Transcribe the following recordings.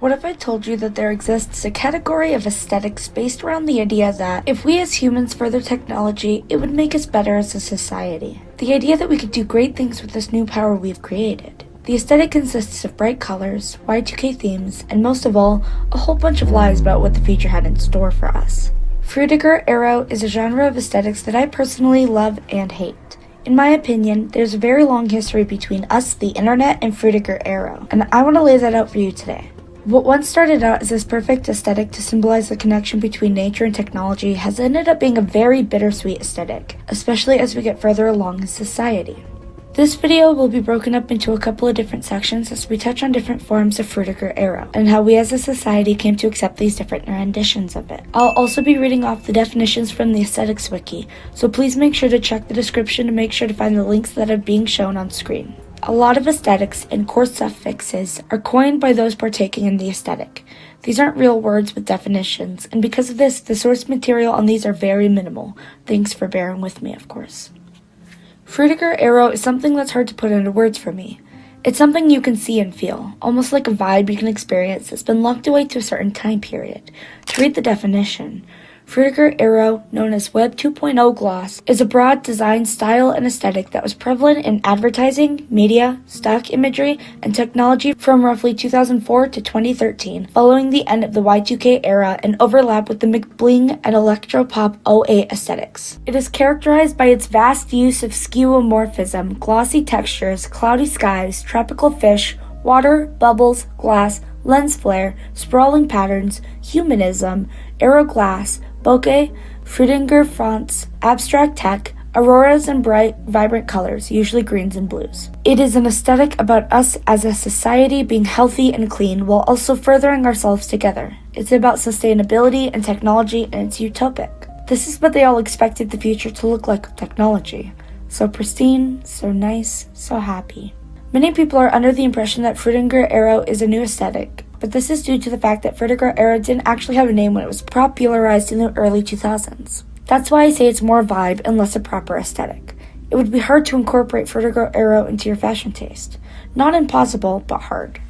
What if I told you that there exists a category of aesthetics based around the idea that if we as humans further technology, it would make us better as a society? The idea that we could do great things with this new power we've created. The aesthetic consists of bright colors, Y2K themes, and most of all, a whole bunch of lies about what the future had in store for us. Frutiger Aero is a genre of aesthetics that I personally love and hate. In my opinion, there's a very long history between us, the internet, and Frutiger Aero, and I want to lay that out for you today. What once started out as this perfect aesthetic to symbolize the connection between nature and technology has ended up being a very bittersweet aesthetic, especially as we get further along in society. This video will be broken up into a couple of different sections as we touch on different forms of Frutiger Aero and how we as a society came to accept these different renditions of it. I'll also be reading off the definitions from the Aesthetics Wiki, so please make sure to check the description to make sure to find the links that are being shown on screen. A lot of aesthetics and core suffixes are coined by those partaking in the aesthetic. These aren't real words with definitions, and because of this, the source material on these are very minimal. Thanks for bearing with me, of course. Frutiger Aero is something that's hard to put into words for me. It's something you can see and feel, almost like a vibe you can experience that's been locked away to a certain time period. To read the definition, Frutiger Aero, known as Web 2.0 gloss, is a broad design style and aesthetic that was prevalent in advertising, media, stock imagery, and technology from roughly 2004 to 2013, following the end of the Y2K era and overlap with the McBling and Electropop 08 aesthetics. It is characterized by its vast use of skeuomorphism, glossy textures, cloudy skies, tropical fish, water, bubbles, glass, lens flare, sprawling patterns, humanism, aeroglass, bokeh, Frutiger fonts, abstract tech, auroras and bright, vibrant colors, usually greens and blues. It is an aesthetic about us as a society being healthy and clean while also furthering ourselves together. It's about sustainability and technology, and it's utopic. This is what they all expected the future to look like with technology. So pristine, so nice, so happy. Many people are under the impression that Frutiger Aero is a new aesthetic, but this is due to the fact that Frutiger Aero didn't actually have a name when it was popularized in the early 2000s. That's why I say it's more vibe and less a proper aesthetic. It would be hard to incorporate Frutiger Aero into your fashion taste. Not impossible, but hard.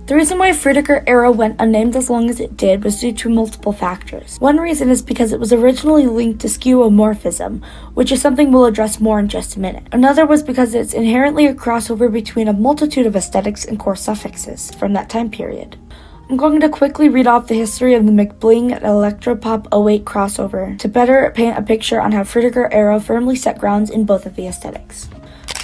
The reason why Frutiger Aero went unnamed as long as it did was due to multiple factors. One reason is because it was originally linked to skeuomorphism, which is something we'll address more in just a minute. Another was because it's inherently a crossover between a multitude of aesthetics and core suffixes from that time period. I'm going to quickly read off the history of the McBling and Electropop 08 crossover to better paint a picture on how Frutiger Aero firmly set grounds in both of the aesthetics.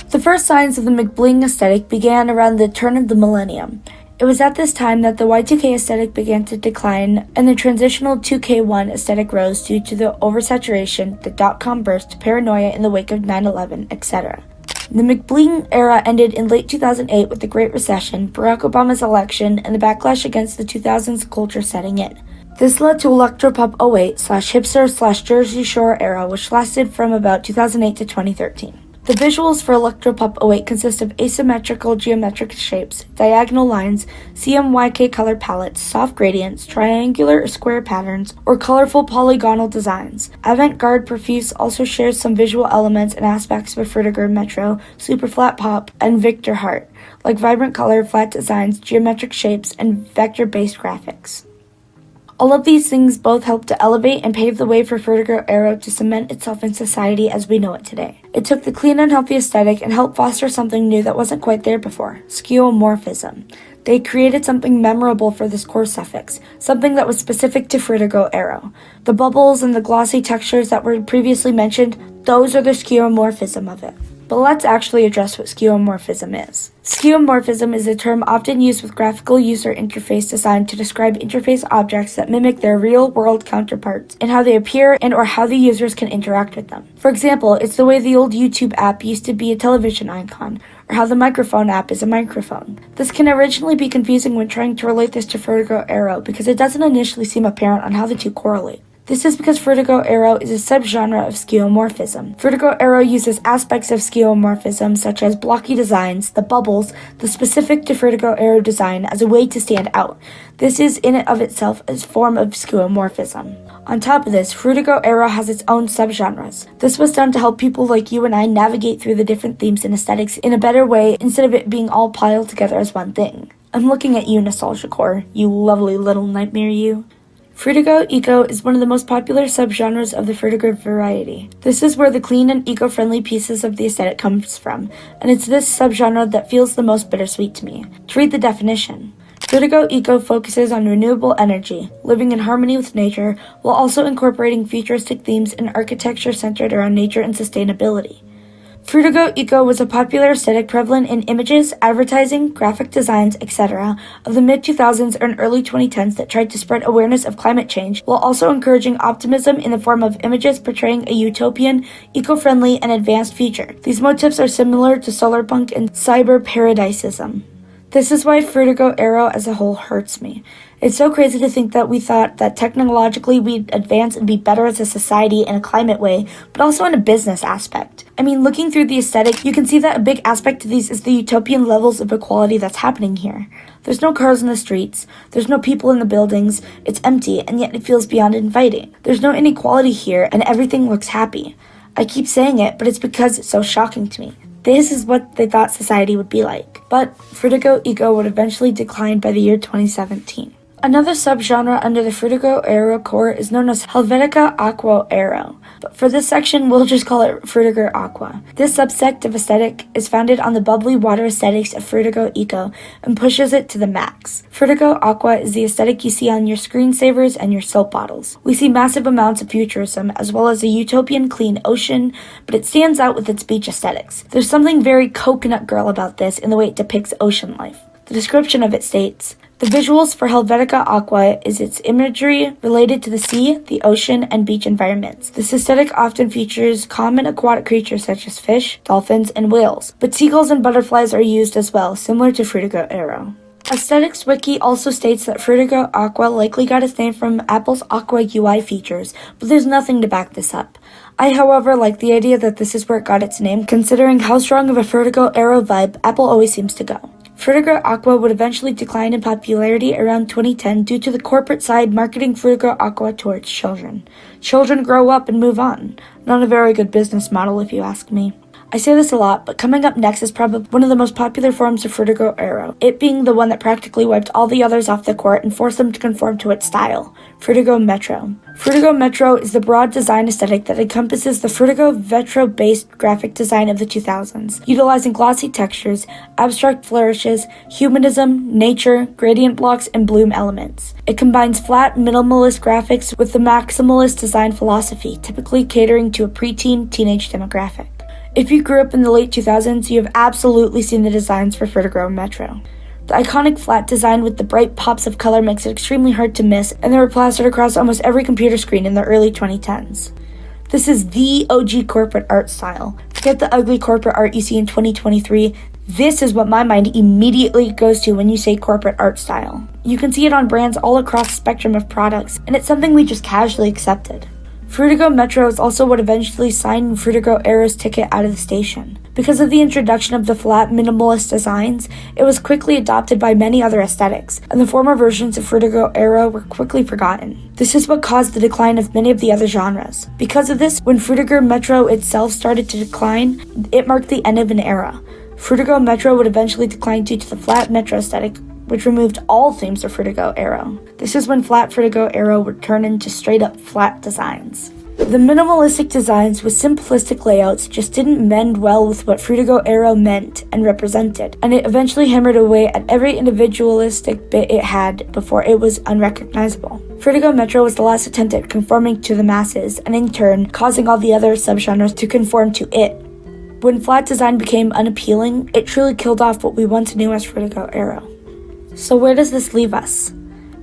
The first signs of the McBling aesthetic began around the turn of the millennium. It was at this time that the Y2K aesthetic began to decline and the transitional 2K1 aesthetic rose due to the oversaturation, the dot-com burst, paranoia in the wake of 9/11, etc. The McBling era ended in late 2008 with the Great Recession, Barack Obama's election, and the backlash against the 2000s culture setting in. This led to Electropop 08/hipster/Jersey Shore era, which lasted from about 2008 to 2013. The visuals for Electropop 08 consist of asymmetrical geometric shapes, diagonal lines, CMYK color palettes, soft gradients, triangular or square patterns, or colorful polygonal designs. Avant-garde Profuse also shares some visual elements and aspects of Frutiger Metro, Super Flat Pop, and Victor Hart, like vibrant color, flat designs, geometric shapes, and vector-based graphics. All of these things both helped to elevate and pave the way for Frutiger Aero to cement itself in society as we know it today. It took the clean and healthy aesthetic and helped foster something new that wasn't quite there before, skeuomorphism. They created something memorable for this core suffix, something that was specific to Frutiger Aero. The bubbles and the glossy textures that were previously mentioned, those are the skeuomorphism of it. But let's actually address what skeuomorphism is. Skeuomorphism is a term often used with graphical user interface design to describe interface objects that mimic their real-world counterparts and how they appear and or how the users can interact with them. For example, it's the way the old YouTube app used to be a television icon, or how the microphone app is a microphone. This can originally be confusing when trying to relate this to Frutiger Aero because it doesn't initially seem apparent on how the two correlate. This is because Frutiger Aero is a subgenre of skeuomorphism. Frutiger Aero uses aspects of skeuomorphism such as blocky designs, the bubbles, the specific to Frutiger Aero design as a way to stand out. This is in and of itself a form of skeuomorphism. On top of this, Frutiger Aero has its own subgenres. This was done to help people like you and I navigate through the different themes and aesthetics in a better way instead of it being all piled together as one thing. I'm looking at you, nostalgia core, you lovely little nightmare you. Frutiger Eco is one of the most popular subgenres of the Frutiger variety. This is where the clean and eco-friendly pieces of the aesthetic comes from, and it's this subgenre that feels the most bittersweet to me. To read the definition, Frutiger Eco focuses on renewable energy, living in harmony with nature, while also incorporating futuristic themes and architecture centered around nature and sustainability. Frutiger Eco was a popular aesthetic prevalent in images, advertising, graphic designs, etc. of the mid-2000s and early 2010s that tried to spread awareness of climate change while also encouraging optimism in the form of images portraying a utopian, eco-friendly, and advanced future. These motifs are similar to solarpunk and cyber-paradicism. This is why Frutiger Aero as a whole hurts me. It's so crazy to think that we thought that technologically we'd advance and be better as a society in a climate way, but also in a business aspect. I mean, looking through the aesthetic, you can see that a big aspect of these is the utopian levels of equality that's happening here. There's no cars in the streets, there's no people in the buildings, it's empty, and yet it feels beyond inviting. There's no inequality here, and everything looks happy. I keep saying it, but it's because it's so shocking to me. This is what they thought society would be like. But Frutiger Eco would eventually decline by the year 2017. Another subgenre under the Frutiger Aero core is known as Frutiger Aqua Aero, but for this section we'll just call it Frutiger Aqua. This subsect of aesthetic is founded on the bubbly water aesthetics of Frutiger Eco and pushes it to the max. Frutiger Aqua is the aesthetic you see on your screensavers and your soap bottles. We see massive amounts of futurism as well as a utopian clean ocean, but it stands out with its beach aesthetics. There's something very coconut girl about this in the way it depicts ocean life. The description of it states, "The visuals for Frutiger Aqua is its imagery related to the sea, the ocean, and beach environments. This aesthetic often features common aquatic creatures such as fish, dolphins, and whales, but seagulls and butterflies are used as well, similar to Frutiger Aero." Aesthetics Wiki also states that Frutiger Aqua likely got its name from Apple's Aqua UI features, but there's nothing to back this up. I, however, like the idea that this is where it got its name, considering how strong of a Frutiger Aero vibe Apple always seems to go. Frutiger Aqua would eventually decline in popularity around 2010 due to the corporate side marketing Frutiger Aqua towards children. Children grow up and move on. Not a very good business model if you ask me. I say this a lot, but coming up next is probably one of the most popular forms of Frutiger Aero, it being the one that practically wiped all the others off the court and forced them to conform to its style, Frutiger Metro. Frutiger Metro is the broad design aesthetic that encompasses the Frutiger Metro-based graphic design of the 2000s, utilizing glossy textures, abstract flourishes, humanism, nature, gradient blocks, and bloom elements. It combines flat, minimalist graphics with the maximalist design philosophy, typically catering to a preteen, teenage demographic. If you grew up in the late 2000s, you have absolutely seen the designs for Frutiger Metro. The iconic flat design with the bright pops of color makes it extremely hard to miss, and they were plastered across almost every computer screen in the early 2010s. This is the OG corporate art style. Forget the ugly corporate art you see in 2023. This is what my mind immediately goes to when you say corporate art style. You can see it on brands all across the spectrum of products, and it's something we just casually accepted. Frutiger Metro is also what eventually signed Frutiger Aero's ticket out of the station. Because of the introduction of the flat, minimalist designs, it was quickly adopted by many other aesthetics, and the former versions of Frutiger Aero were quickly forgotten. This is what caused the decline of many of the other genres. Because of this, when Frutiger Metro itself started to decline, it marked the end of an era. Frutiger Metro would eventually decline due to the flat Metro aesthetic, which removed all themes of Frutiger Aero. This is when flat Frutiger Aero would turn into straight-up flat designs. The minimalistic designs with simplistic layouts just didn't mend well with what Frutiger Aero meant and represented, and it eventually hammered away at every individualistic bit it had before it was unrecognizable. Frutiger Metro was the last attempt at conforming to the masses, and in turn, causing all the other subgenres to conform to it. When flat design became unappealing, it truly killed off what we once knew as Frutiger Aero. So where does this leave us?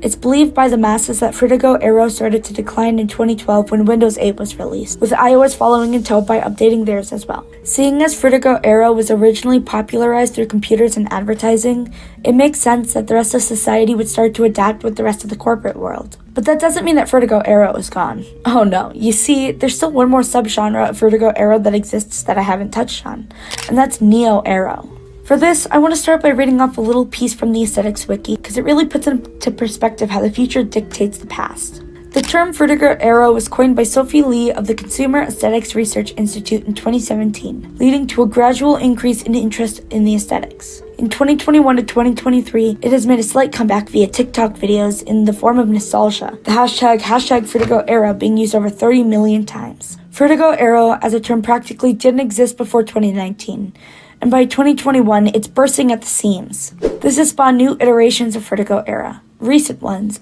It's believed by the masses that Frutiger Aero started to decline in 2012 when Windows 8 was released, with iOS following in tow by updating theirs as well. Seeing as Frutiger Aero was originally popularized through computers and advertising, it makes sense that the rest of society would start to adapt with the rest of the corporate world. But that doesn't mean that Frutiger Aero is gone. Oh no, you see, there's still one more subgenre of Frutiger Aero that exists that I haven't touched on, and that's Neo Aero. For this, I want to start by reading off a little piece from the Aesthetics Wiki, because it really puts into perspective how the future dictates the past. The term Frutiger Aero was coined by Sophie Lee of the Consumer Aesthetics Research Institute in 2017, leading to a gradual increase in interest in the aesthetics. In 2021 to 2023, it has made a slight comeback via TikTok videos in the form of nostalgia, the hashtag Frutiger Aero being used over 30 million times. Frutiger Aero as a term practically didn't exist before 2019, and by 2021, it's bursting at the seams. This has spawned new iterations of Frutiger Aero, recent ones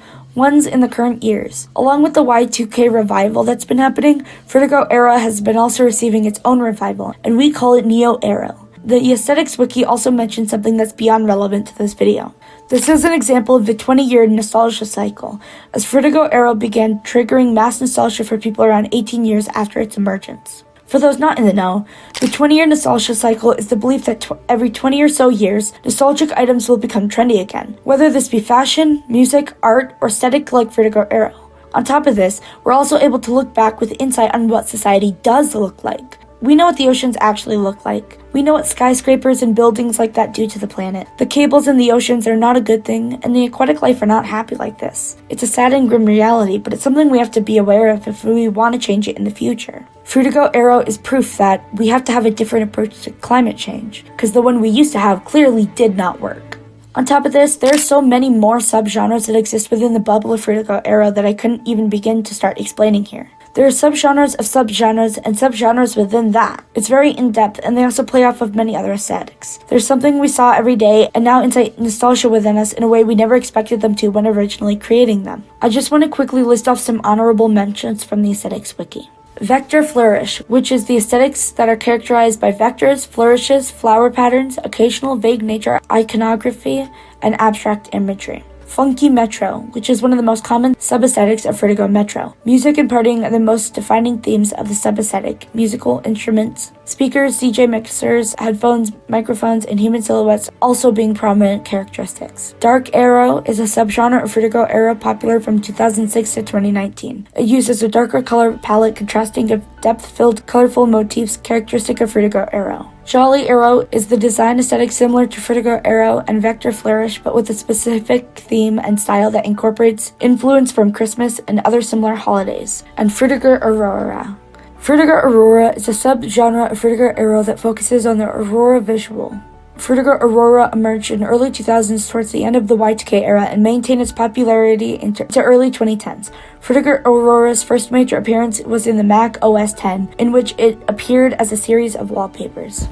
in the current years. Along with the Y2K revival that's been happening, Frutiger Aero has been also receiving its own revival, and we call it Neo Aero. The Aesthetics Wiki also mentioned something that's beyond relevant to this video. This is an example of the 20-year nostalgia cycle, as Frutiger Aero began triggering mass nostalgia for people around 18 years after its emergence. For those not in the know, the 20-year nostalgia cycle is the belief that every 20 or so years, nostalgic items will become trendy again, whether this be fashion, music, art, or aesthetic like Frutiger Aero. On top of this, we're also able to look back with insight on what society does look like. We know what the oceans actually look like. We know what skyscrapers and buildings like that do to the planet. The cables in the oceans are not a good thing, and the aquatic life are not happy like this. It's a sad and grim reality, but it's something we have to be aware of if we want to change it in the future. Frutiger Aero is proof that we have to have a different approach to climate change, because the one we used to have clearly did not work. On top of this, there are so many more subgenres that exist within the bubble of Frutiger Aero that I couldn't even begin to start explaining here. There are subgenres of subgenres and subgenres within that. It's very in-depth, and they also play off of many other aesthetics. There's something we saw every day, and now incite nostalgia within us in a way we never expected them to when originally creating them. I just want to quickly list off some honorable mentions from the Aesthetics Wiki. Vector flourish, which is the aesthetics that are characterized by vectors, flourishes, flower patterns, occasional vague nature, iconography, and abstract imagery. Funky Metro, which is one of the most common sub-aesthetics of Frutiger Metro. Music and partying are the most defining themes of the sub-aesthetic. Musical instruments, speakers, DJ mixers, headphones, microphones, and human silhouettes also being prominent characteristics. Dark Aero is a subgenre of Frutiger Aero popular from 2006 to 2019. It uses a darker color palette contrasting with depth-filled, colorful motifs characteristic of Frutiger Aero. Jolly Aero is the design aesthetic similar to Frutiger Aero and Vector Flourish, but with a specific theme and style that incorporates influence from Christmas and other similar holidays. And Frutiger Aurora. Frutiger Aurora is a subgenre of Frutiger Aero that focuses on the aurora visual. Frutiger Aurora emerged in early 2000s towards the end of the Y2K era and maintained its popularity into early 2010s. Frutiger Aurora's first major appearance was in the Mac OS X, in which it appeared as a series of wallpapers.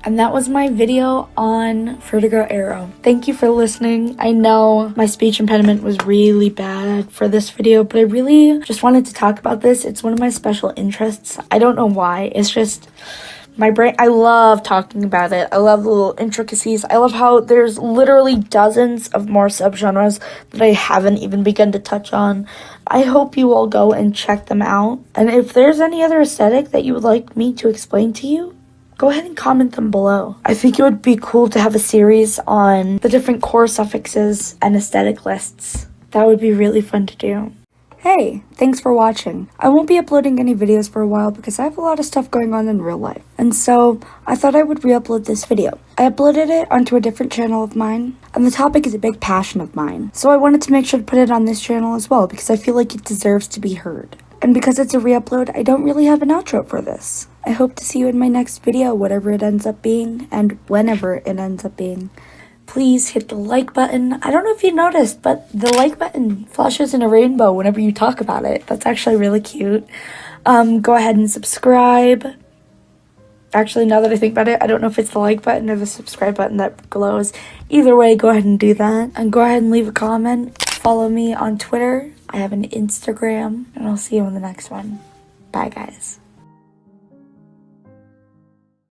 And that was my video on Frutiger Aero. Thank you for listening. I know my speech impediment was really bad for this video, but I really just wanted to talk about this. It's one of my special interests. I don't know why. It's just my brain. I love talking about it. I love the little intricacies. I love how there's literally dozens of more subgenres that I haven't even begun to touch on. I hope you all go and check them out. And if there's any other aesthetic that you would like me to explain to you, go ahead and comment them below. I think it would be cool to have a series on the different core suffixes and aesthetic lists. That would be really fun to do. Hey, thanks for watching. I won't be uploading any videos for a while because I have a lot of stuff going on in real life. And so, I thought I would re-upload this video. I uploaded it onto a different channel of mine, and the topic is a big passion of mine. So I wanted to make sure to put it on this channel as well because I feel like it deserves to be heard. And because it's a re-upload, I don't really have an outro for this. I hope to see you in my next video, whatever it ends up being, and whenever it ends up being. Please hit the like button. I don't know if you noticed, but the like button flashes in a rainbow whenever you talk about it. That's actually really cute. Go ahead and subscribe. Actually, now that I think about it, I don't know if it's the like button or the subscribe button that glows. Either way, go ahead and do that. And go ahead and leave a comment. Follow me on Twitter. I have an Instagram. And I'll see you in the next one. Bye, guys.